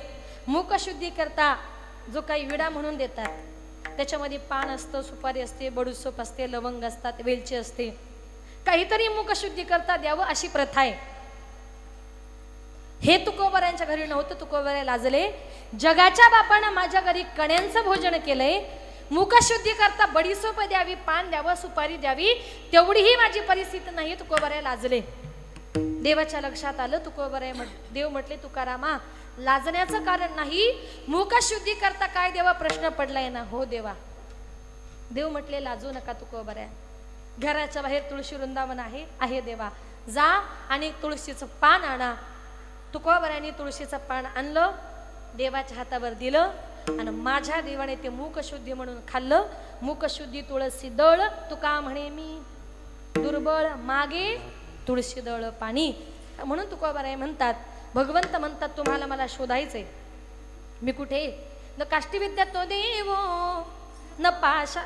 मुखशुद्धी करता जो काही विडा म्हणून देतात, त्याच्यामध्ये पान असतं, सुपारी असते, बडूसोप असते, लवंग असतात, वेलची असते. काहीतरी मुखशुद्धी करता द्यावं अशी प्रथा आहे. हे तुकोबारायांच्या घरी नव्हतं. तुकोबारा लाजले. जगाच्या बापानं माझ्या घरी कण्यांचं भोजन केलंय, मुखशुद्धी करता बडीसोप द्यावी, पान द्यावं, सुपारी द्यावी, तेवढीही माझी परिस्थिती नाही. तुकोबारा लाजले. देवाच्या लक्षात आलं. तुकोबारा देव म्हटले, तुकारामा लाजण्याचं कारण नाही, मुखशुद्धी करता काय देवा प्रश्न पडलाय ना. हो देवा. देव म्हटले लाजू नका तुकोबारा, घराच्या बाहेर तुळशी वृंदावन आहे देवा, जा आणि तुळशीचं पान आणा. तुकोबाराने तुळशीचं पान आणलं, देवाच्या हातावर दिलं आणि माझ्या देवाने ते मुखशुद्धी म्हणून खाल्लं. मुखशुद्धी तुळशी दळ, तुका म्हणे मी दुर्बळ, मागे तुळशी दळ पाणी. म्हणून तुकोबाराय म्हणतात, भगवंत म्हणतात तुम्हाला मला शोधायचंय. मी कुठे? न काष्टीविद्या तो देव न पाशा.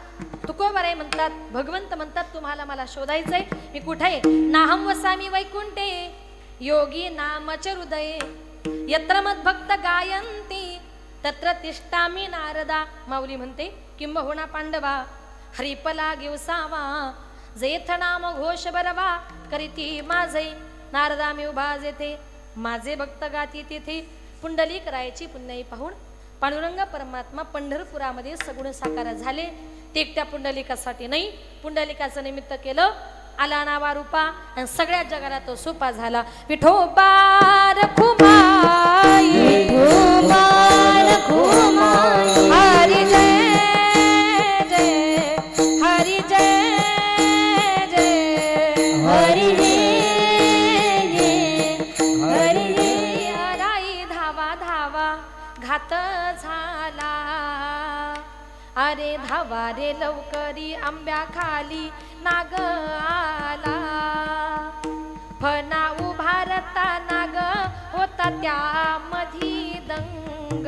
तुकोबाराय म्हणतात, भगवंत म्हणतात तुम्हाला मला शोधायचंय. मी कुठे? नाहम वसामी वैकुंठे योगी नामच हृदये, यत्र मद्भक्त गायन्ति तत्र तिष्ठामि नारदा. माऊली म्हणते, किंबहुना पांडवा हरिपला घेवसावा, जेथ नाम घोष बरवा, करीती माझे नारदा मी उभा जेथे, माझे भक्त गाती तेथे. पुंडलिक रायाची पुण्याई पाहून पांडुरंग परमात्मा पंढरपुरामध्ये सगुण साकार झाले. ते एकट्या पुंडलिकासाठी नाही, पुंडलिकाचं निमित्त केलं, आला नावा रूपा आणि सगळ्या जगाला तो सोपा झाला. विठोबा रखुमाई, हरी जय जय, हरी जय जय, हरी घात झाला. अरे धावा रे लवकरी आंब्या खाली नाग आला, फना उभारता नाग होता त्यामधी दंग,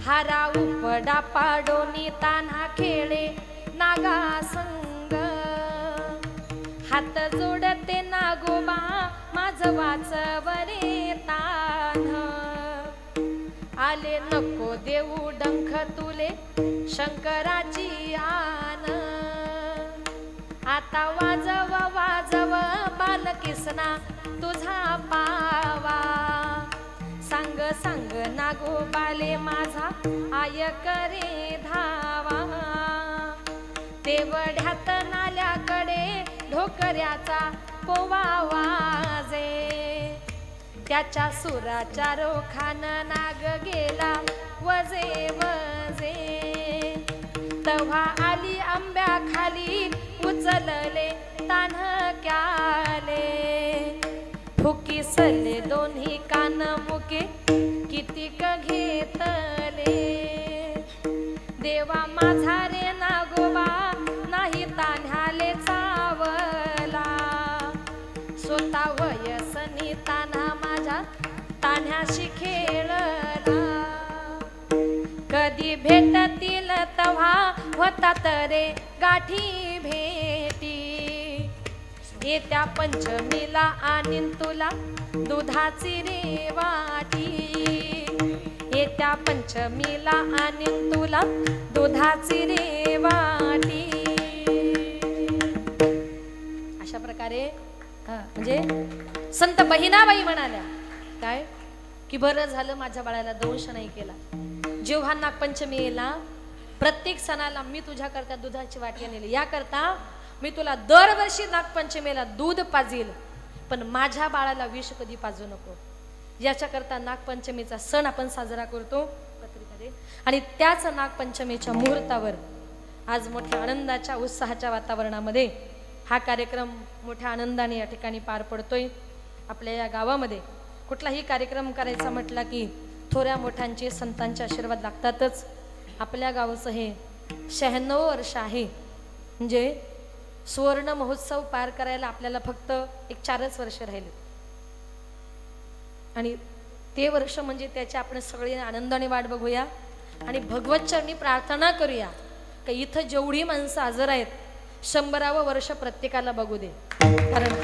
हारा उपडा पाडोनी तान्हा खेळे नागा संग, हात जोडते नागोबा माझ वाचवरे तान, आले नको देऊ डंख तुले शंकराची आन, आता वाजव वाजव बालकिसना तुझा पावा, सांग सांग नागोबाले माझा आय करे धावा, तेवढ्यात नाल्याकडे ढोकऱ्याचा पोवा वाजे, त्याच्या सुराच्या रोखान नाग गेला वजे वजे, तव्हा आली आंब्या खाली उचलले तान्हक्याले, फुकी सले दोन्ही कान मुके कितीक घेतले, देवा माझा रे नागोबा नाही तान्ह्याले चावला, स्वतः वयसनी तान्हा माझ्या तान्ह्याशी खेळला, कधी भेटतील तव्हा होतात रे गाठी भेटी, येत्या पंचमीला आणीन तुला दुधाची रे वाटी, मोठ्या पंचमीला आणीन तुला दुधाची रे वाटी. अशा प्रकारे म्हणजे संत बहिणाबाई म्हणाल्या काय की बरं झालं माझ्या बाळाला दोष नाही केला. जेव्हा नागपंचमी येला प्रत्येक सणाला मी तुझ्याकरता दुधाची वाटी आणली, याकरता मी तुला दरवर्षी नागपंचमीला दूध पाजील, पण माझ्या बाळाला विष कधी पाजू नको. याच्याकरता नागपंचमीचा सण आपण साजरा करतो पत्रिकारे. आणि त्याच नागपंचमीच्या मुहूर्तावर आज मोठ्या आनंदाच्या उत्साहाच्या वातावरणामध्ये हा कार्यक्रम मोठ्या आनंदाने या ठिकाणी पार पडतोय. आपल्या या गावामध्ये कुठलाही कार्यक्रम करायचा म्हटला की थोड्या मोठ्यांचे संतांचे आशीर्वाद लागतातच. आपल्या गावाचं हे 96 वर्ष आहे, म्हणजे सुवर्ण महोत्सव पार करायला आपल्याला फक्त एक 4च वर्ष राहिले. आणि ते वर्ष म्हणजे त्याची आपण सगळे आनंदाने वाट बघूया आणि भगवत चरणी प्रार्थना करूया की इथं जेवढी माणसं हजर आहेत 100वे वर्ष प्रत्येकाला बघू दे. कारण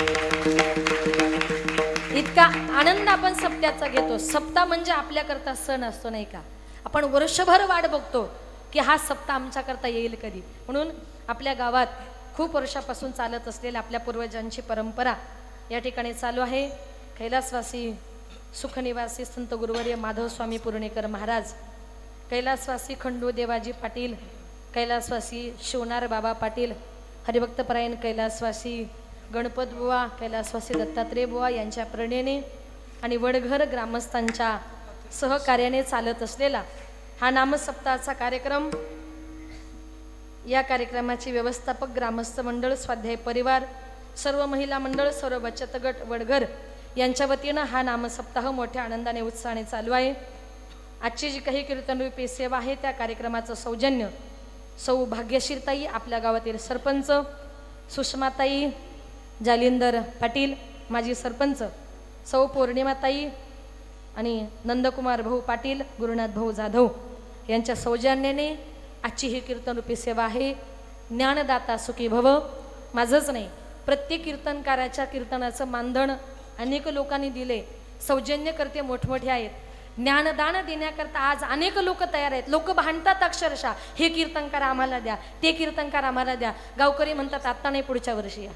इतका आनंद आपण सप्त्याचा घेतो. सप्ताह म्हणजे आपल्याकरता सण असतो नाही का. आपण वर्षभर वाट बघतो की हा सप्ताह आमच्याकरता येईल कधी. म्हणून आपल्या गावात खूप वर्षापासून चालत असलेल्या आपल्या पूर्वजांची परंपरा या ठिकाणी चालू आहे. कैलासवासी सुखनिवासी संत गुरुवर्य माधव स्वामी पुर्णेकर महाराज, कैलासवासी खंडू देवाजी पाटील, कैलासवासी शिवनार बाबा पाटील, हरिभक्तपरायण कैलासवासी गणपत बुवा, कैलासवासी दत्तात्रेय बुवा यांच्या प्रेरणेने आणि वडघर ग्रामस्थांच्या सहकार्याने चालत असलेला हा नामसप्ताहाचा कार्यक्रम, या कार्यक्रमाचे व्यवस्थापक ग्रामस्थ मंडळ, स्वाध्याय परिवार, सर्व महिला मंडळ, सर्व बचत गट वडघर यांच्या वतीनं हा नामसप्ताह मोठ्या आनंदाने उत्साहाने चालू आहे. आजची जी काही कीर्तनरूपी सेवा आहे त्या कार्यक्रमाचं सौजन्य सौ भाग्यशीरताई, आपल्या गावातील सरपंच, सुषमाताई जालिंदर पाटील माजी सरपंच, सौ पौर्णिमाताई आणि नंदकुमार भाऊ पाटील, गुरुनाथ भाऊ जाधव यांच्या सौजन्याने आजची ही कीर्तनरूपी सेवा आहे. ज्ञानदाता सुखी भव. माझंच नाही, प्रत्येक कीर्तनकाराच्या कीर्तनाचं मानधन अनेक लोकांनी दिले. सौजन्यकर्ते मोठमोठे आहेत. ज्ञानदान देण्याकरता आज अनेक लोक तयार आहेत. लोक भांडतात अक्षरशः, हे कीर्तनकार आम्हाला द्या, ते कीर्तनकार आम्हाला द्या. गावकरी म्हणतात आता नाही पुढच्या वर्षी या.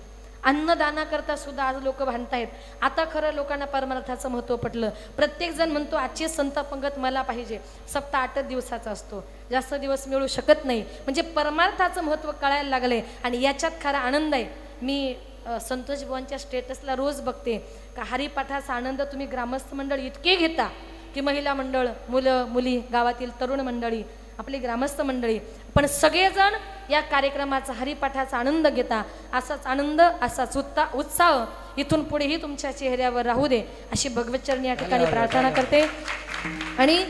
अन्नदानाकरता सुद्धा आज लोक भांडतायत. आता खरं लोकांना परमार्थाचं महत्त्व पटलं. प्रत्येक जण म्हणतो आजची संत पंगत मला पाहिजे. सप्ताह 8 दिवसाचा असतो, जास्त दिवस मिळू शकत नाही. म्हणजे परमार्थाचं महत्त्व कळायला लागले आणि याच्यात खरा आनंद आहे. मी संतोष बुवांच्या स्टेटसला रोज बघते का हरिपाठाचा आनंद तुम्ही ग्रामस्थ मंडळ इतके घेता की महिला मंडळ, मुलं मुली, गावातील तरुण मंडळी, आपली ग्रामस्थ मंडळी, पण सगळेजण या कार्यक्रमाचा हरिपाठाचा आनंद घेता. असाच आनंद, असाच उत्साह इथून पुढेही तुमच्या चेहऱ्यावर राहू दे अशी भगवतचरणी या ठिकाणी प्रार्थना करते. आणि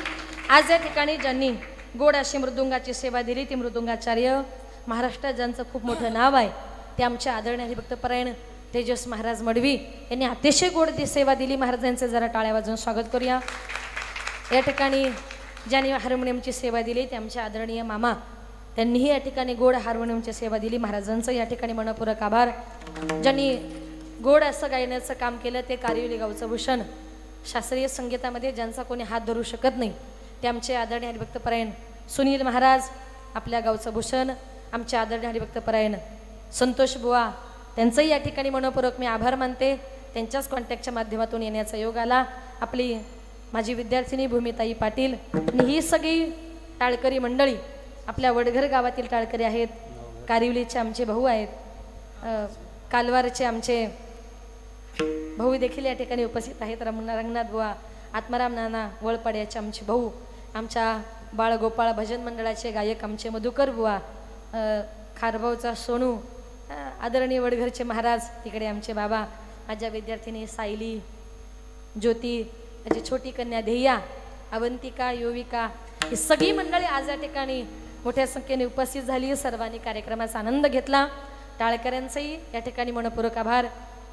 आज या ठिकाणी ज्यांनी गोड अशी मृदुंगाची सेवा दिली ती मृदुंगाचार्य, महाराष्ट्रात ज्यांचं खूप मोठं नाव आहे ते आमचे आदरणीय हरिभक्तपरायण तेजस महाराज मडवी यांनी अतिशय गोड सेवा दिली. महाराजांचे जरा टाळ्या वाजवून स्वागत करूया. या ठिकाणी ज्यांनी हार्मोनियमची सेवा दिली ते आमचे आदरणीय मामा, त्यांनीही या ठिकाणी गोड हार्मोनियमची सेवा दिली. महाराजांचं या ठिकाणी मनपूर्वक आभार. ज्यांनी गोड असं गायनाचं काम केलं ते कारिवली गावचं भूषण, शास्त्रीय संगीतामध्ये ज्यांचा कोणी हात धरू शकत नाही ते आमचे आदरणीय हरिभक्तपरायण सुनील महाराज, आपल्या गावचं भूषण, आमचे आदरणीय हरिभक्तपरायण संतोष बुवा, त्यांचंही या ठिकाणी मनपूर्वक मी आभार मानते. त्यांच्याच कॉन्टॅक्टच्या माध्यमातून येण्याचा योग आला. आपली माझी विद्यार्थिनी भूमिताई पाटील आणि ही सगळी टाळकरी मंडळी आपल्या वडघर गावातील टाळकरी आहेत. कारिवलीचे आमचे भाऊ आहेत, कालवारचे आमचे भाऊ देखील या ठिकाणी उपस्थित आहेत. रंगनाथ बुवा, आत्माराम नाना वळपाड्याचे आमचे भाऊ, आमच्या बाळगोपाळ भजन मंडळाचे गायक आमचे मधुकर बुवा, खारभाऊचा सोनू, आदरणीय वडघरचे महाराज, तिकडे आमचे बाबा, माझ्या विद्यार्थिनी सायली, ज्योती, माझी छोटी कन्या ध्येया, अवंतिका, योविका, ही सगळी मंडळी आज या ठिकाणी मोठ्या संख्येने उपस्थित झाली. सर्वांनी कार्यक्रमाचा आनंद घेतला. टाळकऱ्यांचाही या ठिकाणी मनपूर्वक आभार.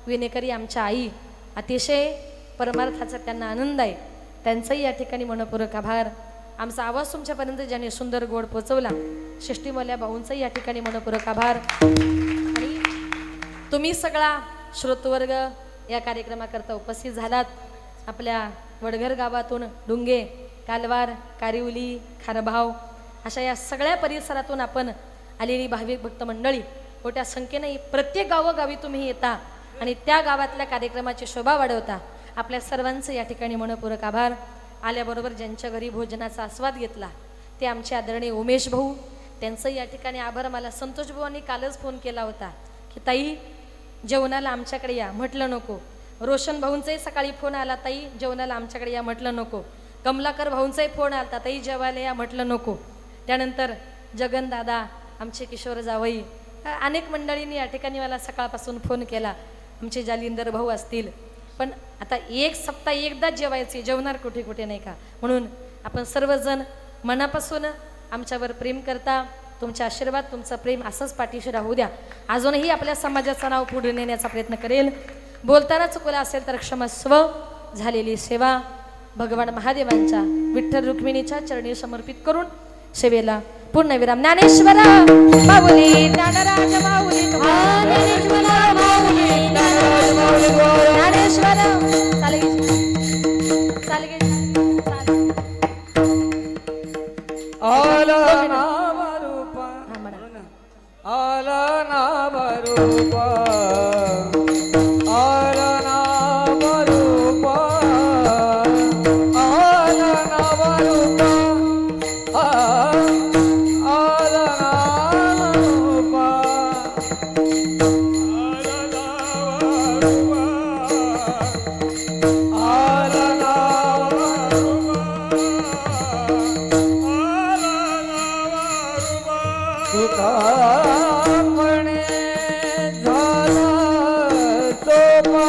विनेकरी आमच्या आई, अतिशय परमार्थाचा त्यांना आनंद आहे, त्यांचाही या ठिकाणी मनपूर्वक आभार. आमचा आवाज तुमच्यापर्यंत ज्यांनी सुंदर गोड पोचवला षष्टीमल्या भाऊंचाही या ठिकाणी मनपूर्वक आभार. आणि तुम्ही सगळा श्रोतवर्ग या कार्यक्रमाकरता उपस्थित झालात. आपल्या वडघर गावातून डुंगे कालवार, कारिवली, खारभाव अशा या सगळ्या परिसरातून आपण आलेली भाविक भक्त मंडळी मोठ्या संख्येने प्रत्येक गावोगावी तुम्ही येता आणि त्या गावातल्या कार्यक्रमाची शोभा वाढवता. आपल्या सर्वांचं या ठिकाणी मनपूर्वक आभार. आल्याबरोबर ज्यांच्या घरी भोजनाचा आस्वाद घेतला ते आमचे आदरणीय उमेश भाऊ, त्यांचं या ठिकाणी आभार. मला संतोष भाऊंनी कालच फोन केला होता की ताई जेवणाला आमच्याकडे या, म्हटलं नको. रोशन भाऊंचाही सकाळी फोन आला, ताई जेवणाला आमच्याकडे या, म्हटलं नको. कमलाकर भाऊंचाही फोन आला, ताई जेवायला या, म्हटलं नको. त्यानंतर जगन दादा, आमचे किशोर जावई, अनेक मंडळींनी या ठिकाणी मला सकाळपासून फोन केला. आमचे जालिंदर भाऊ असतील. पण आता एक सप्ताह एकदाच जेवायचे, जेवणार कुठे कुठे नाही का. म्हणून आपण सर्वजण मनापासून आमच्यावर प्रेम करता. तुमचे आशीर्वाद, तुमचं प्रेम असंच पाठीशी राहू द्या. अजूनही आपल्या समाजाचं नाव पुढे नेण्याचा प्रयत्न करेल. बोलताना चुकलं असेल तर क्षमस्व. झालेली सेवा भगवान महादेवांच्या विठ्ठल रुक्मिणीच्या चरणी समर्पित करून सेवेला पूर्णविराम. ज्ञानेश्वर माऊली, ज्ञानराज माऊली, ज्ञानेश्वर चालगे चालगे आला नाम रूपा, आला नाम रूपा, आला नाम रूपा, आला नाम रूपा, आला नाम रूपा, आला नाम तुकापणे झाला सोपा,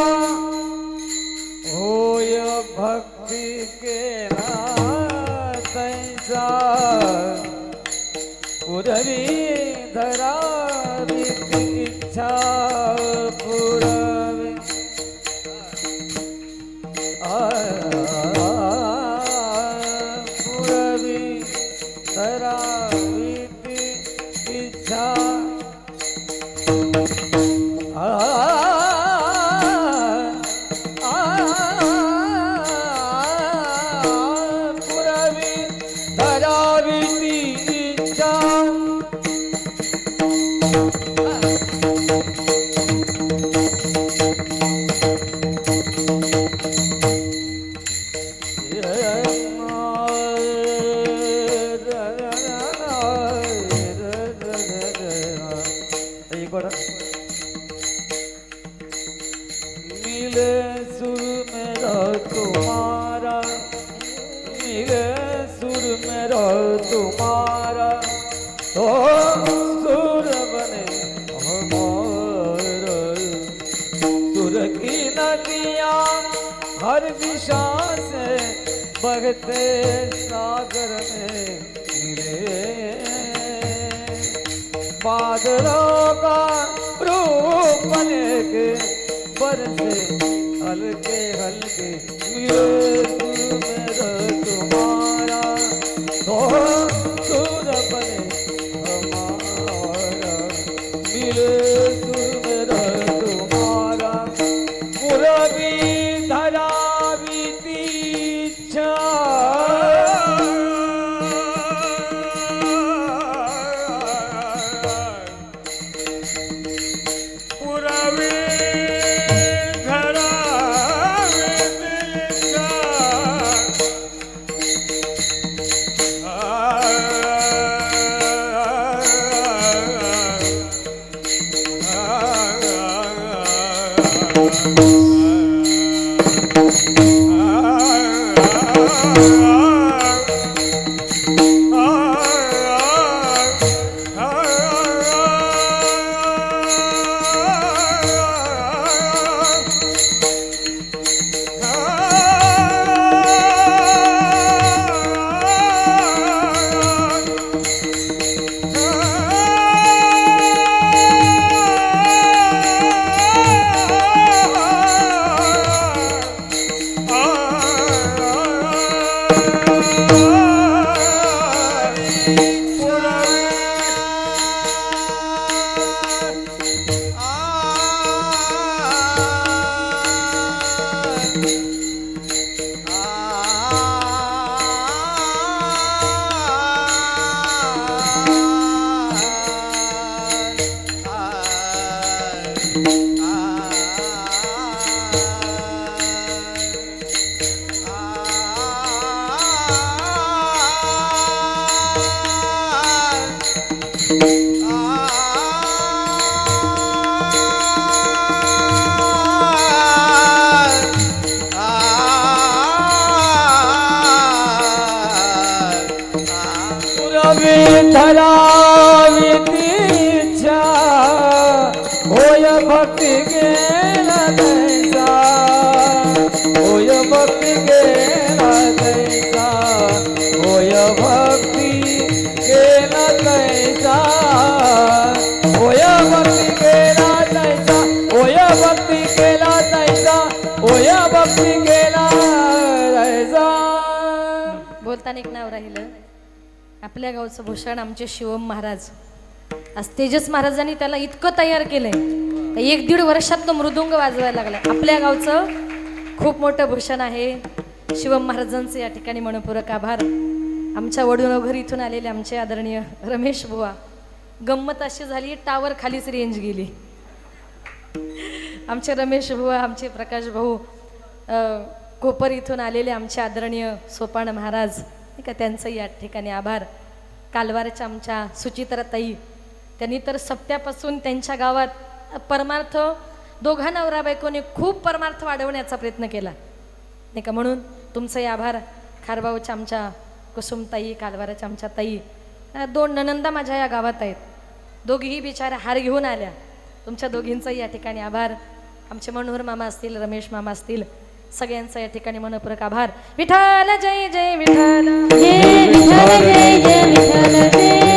होय भक्ती केला तैसा, पुरवी धरावी इच्छा पुरवी, पुरवी धरावी इच्छा, पुरवी धरावी इच्छा, मिले सुर मेरा तुम्हारा, मिले सुर मेरा तुम्हारा, तो सुर बने हमारा, सुर की नदियाँ हर दिशा से बहते सागर में मिले, बादलों का रूप लेके बरसे हल्के हल्के, मिले सुर मेरा तुम्हारा, तो सुर बने हमारा, मिले सुर मेरा तुम्हारा, पुरवी धरावी इच्छा, पुरवी धरावी इच्छा, धरावितीच्या होय भक्ती गेला तैसा होय भक्ती गेला तैसा होय भक्ती गेला तैसा होय भक्ती गेला तैसा होय भक्ती गेला तैसा होय भक्ती गेला तैसा. बोलताना एक नाव राहिलं आपल्या गावचं भूषण आमचे शिवम महाराज. आज तेजस महाराजांनी त्याला इतकं तयार केलंय 1-1.5 वर्षात तो मृदुंग वाजवायला लागला. आपल्या गावचं खूप मोठं भूषण आहे. शिवम महाराजांचं या ठिकाणी मनपूर्वक आभार. आमच्या वडूनोघर इथून आलेले आमचे आदरणीय रमेश बुवा. गंमत अशी झाली टावर खालीच रेंज गेली. आमचे रमेश बुवा आमचे प्रकाश भाऊ कोपर इथून आलेले आमचे आदरणीय सोपान महाराज नाही का त्यांचं या ठिकाणी आभार. कालवारच्या आमच्या सुचित्राताई त्यांनी तर सप्त्यापासून त्यांच्या गावात परमार्थ दोघा नवरा बायकोने खूप परमार्थ वाढवण्याचा प्रयत्न केला नाही का. म्हणून तुमचंही आभार. खारबावच्या आमच्या कुसुमताई कालवाराच्या आमच्या ताई 2 ननंदा माझ्या या गावात आहेत. दोघीही बिचाऱ्या हार घेऊन आल्या. तुमच्या दोघींचाही या ठिकाणी आभार. आमचे मनोहर मामा असतील रमेश मामा असतील सगळ्यांचा या ठिकाणी मनपूर्वक आभार. विठ्ठल जय जय विठ्ठल जय विठ्ठल जय जय विठ्ठल जय